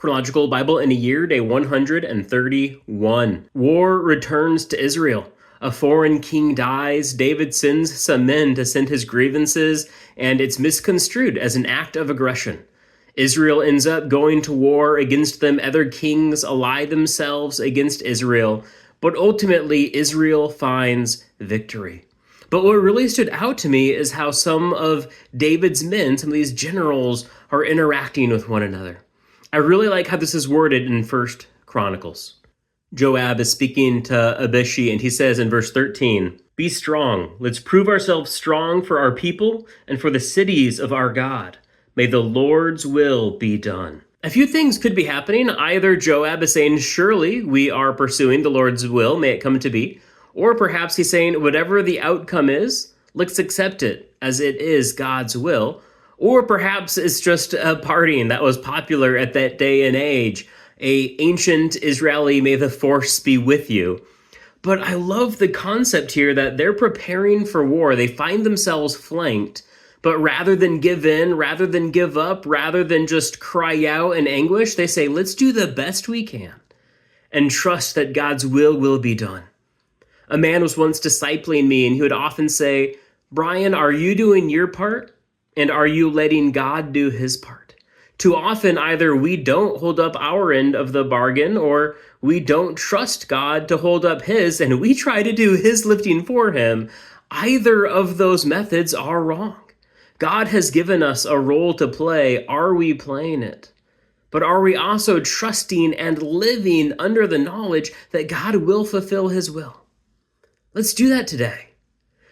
Chronological Bible in a Year, day 131. War returns to Israel. A foreign king dies, David sends some men to send his grievances, and it's misconstrued as an act of aggression. Israel ends up going to war against them. Other kings ally themselves against Israel, but ultimately Israel finds victory. But what really stood out to me is how some of David's men, some of these generals, are interacting with one another. I really like how this is worded in 1 Chronicles. Joab is speaking to Abishai, and he says in verse 13, "Be strong. Let's prove ourselves strong for our people and for the cities of our God. May the Lord's will be done." A few things could be happening. Either Joab is saying, surely we are pursuing the Lord's will, may it come to be. Or perhaps he's saying, whatever the outcome is, let's accept it as it is God's will. Or perhaps it's just a partying that was popular at that day and age. A ancient Israeli, may the force be with you. But I love the concept here that they're preparing for war. They find themselves flanked. But rather than give in, rather than give up, rather than just cry out in anguish, they say, let's do the best we can and trust that God's will be done. A man was once discipling me, and he would often say, Brian, are you doing your part? And are you letting God do his part? Too often, either we don't hold up our end of the bargain, or we don't trust God to hold up his, and we try to do his lifting for him. Either of those methods are wrong. God has given us a role to play. Are we playing it? But are we also trusting and living under the knowledge that God will fulfill his will? Let's do that today.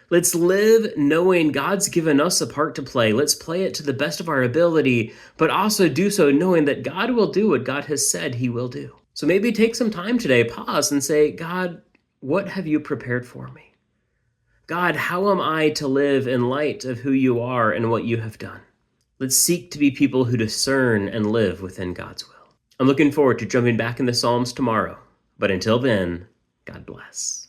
Let's live knowing God's given us a part to play. Let's play it to the best of our ability, but also do so knowing that God will do what God has said he will do. So maybe take some time today, pause and say, God, what have you prepared for me? God, how am I to live in light of who you are and what you have done? Let's seek to be people who discern and live within God's will. I'm looking forward to jumping back in the Psalms tomorrow, but until then, God bless.